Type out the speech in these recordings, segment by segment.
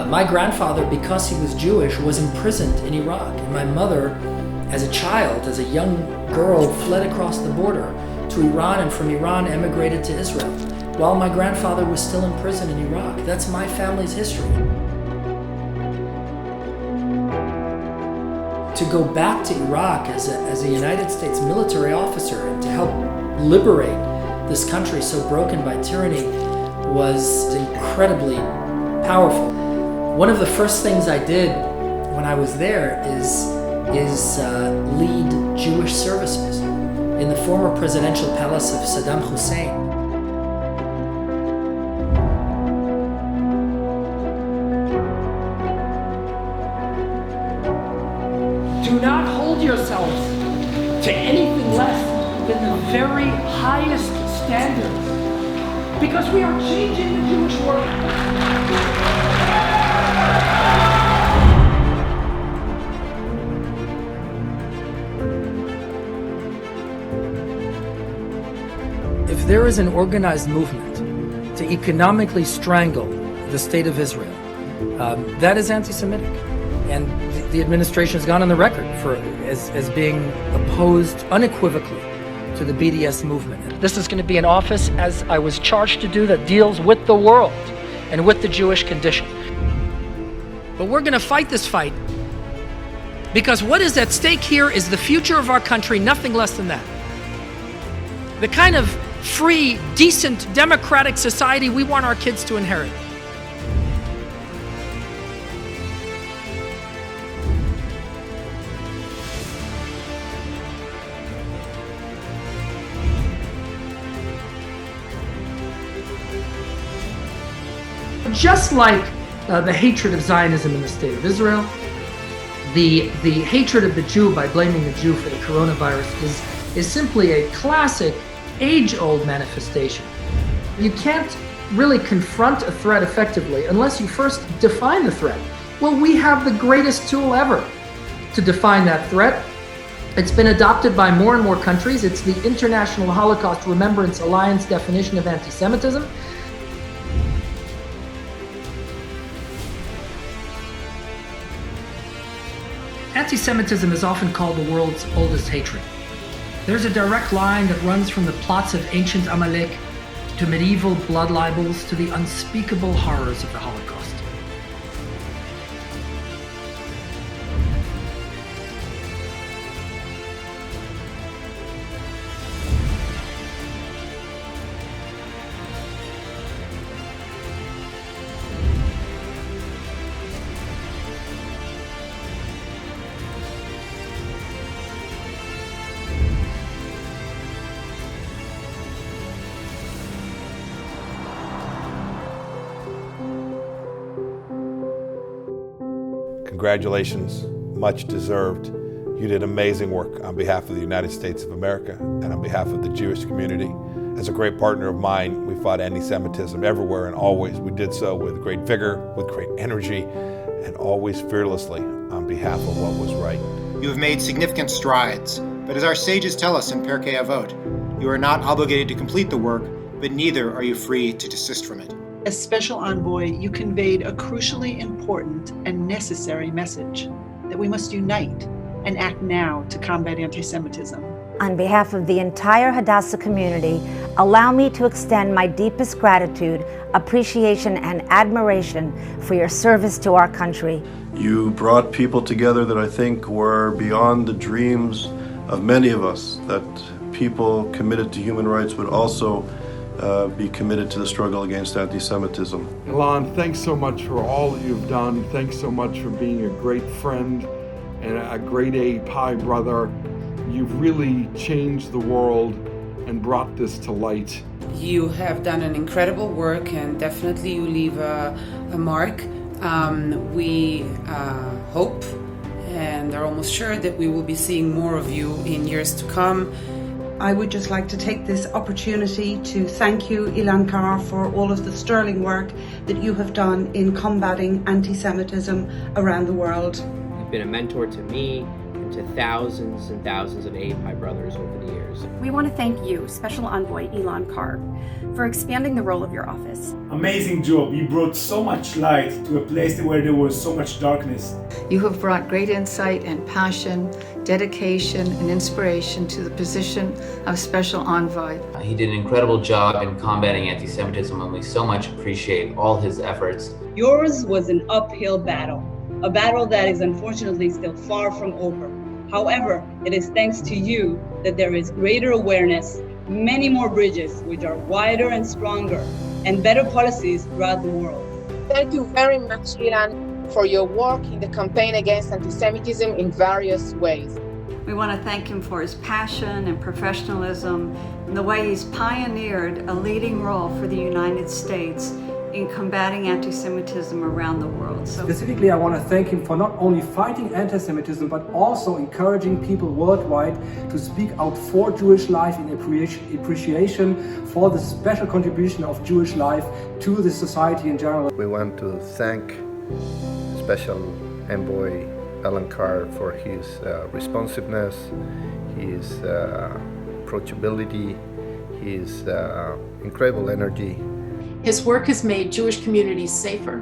My grandfather, because he was Jewish, was imprisoned in Iraq. And my mother, as a child, as a young girl, fled across the border to Iran, and from Iran emigrated to Israel, while my grandfather was still in prison in Iraq. That's my family's history. To go back to Iraq as a United States military officer and to help liberate this country so broken by tyranny was incredibly powerful. One of the first things I did when I was there is lead Jewish services in the former presidential palace of Saddam Hussein. Do not hold yourselves to anything less than the very highest standards, because we are changing the Jewish world. If there is an organized movement to economically strangle the state of Israel, that is anti-Semitic. And the administration has gone on the record as being opposed unequivocally to the BDS movement. This is going to be an office, as I was charged to do, that deals with the world and with the Jewish condition. But we're going to fight this fight, because what is at stake here is the future of our country, nothing less than that. The kind of free, decent, democratic society we want our kids to inherit. Just like the hatred of Zionism in the state of Israel, the hatred of the Jew by blaming the Jew for the coronavirus is simply a classic, age-old manifestation. You can't really confront a threat effectively unless you first define the threat. Well, we have the greatest tool ever to define that threat. It's been adopted by more and more countries. It's the International Holocaust Remembrance Alliance definition of anti-Semitism. Anti-Semitism is often called the world's oldest hatred. There's a direct line that runs from the plots of ancient Amalek to medieval blood libels to the unspeakable horrors of the Holocaust. Congratulations, much deserved. You did amazing work on behalf of the United States of America and on behalf of the Jewish community. As a great partner of mine, we fought anti-Semitism everywhere and always. We did so with great vigor, with great energy, and always fearlessly on behalf of what was right. You have made significant strides, but as our sages tell us in Pirkei Avot, you are not obligated to complete the work, but neither are you free to desist from it. As Special Envoy, you conveyed a crucially important and necessary message that we must unite and act now to combat anti-Semitism. On behalf of the entire Hadassah community, allow me to extend my deepest gratitude, appreciation, and admiration for your service to our country. You brought people together that I think were beyond the dreams of many of us, that people committed to human rights would also be committed to the struggle against anti-Semitism. Elan, thanks so much for all that you've done. Thanks so much for being a great friend and a grade A Pi brother. You've really changed the world and brought this to light. You have done an incredible work, and definitely you leave a mark. We hope and are almost sure that we will be seeing more of you in years to come. I would just like to take this opportunity to thank you, Elan Carr, for all of the sterling work that you have done in combating anti-Semitism around the world. You've been a mentor to me and and to thousands and thousands of API brothers over the years. We want to thank you, Special Envoy Elan Carr, for expanding the role of your office. Amazing job. You brought so much light to a place where there was so much darkness. You have brought great insight and passion, dedication and inspiration to the position of Special Envoy. He did an incredible job in combating anti-Semitism, and we so much appreciate all his efforts. Yours was an uphill battle, a battle that is unfortunately still far from over. However, it is thanks to you that there is greater awareness, many more bridges which are wider and stronger, and better policies throughout the world. Thank you very much, Elan, for your work in the campaign against anti-Semitism in various ways. We want to thank him for his passion and professionalism and the way he's pioneered a leading role for the United States in combating anti-Semitism around the world. Specifically, I want to thank him for not only fighting anti-Semitism, but also encouraging people worldwide to speak out for Jewish life in appreciation for the special contribution of Jewish life to the society in general. We want to thank Special Envoy Elan Carr for his responsiveness, his approachability, his incredible energy. His work has made Jewish communities safer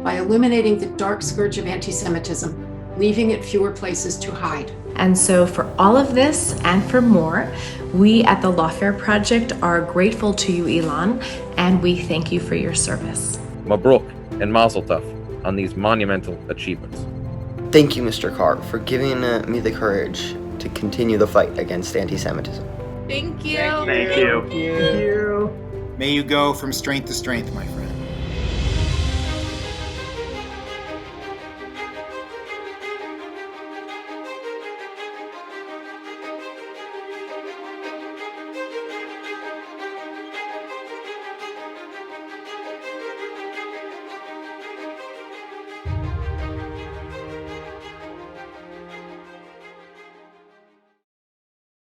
by illuminating the dark scourge of anti-Semitism, leaving it fewer places to hide. And so for all of this and for more, we at the Lawfare Project are grateful to you, Elan, and we thank you for your service. Mabruk and Mazel Tov on these monumental achievements. Thank you, Mr. Carr, for giving me the courage to continue the fight against anti-Semitism. Thank you. Thank you. Thank you. May you go from strength to strength, my friend.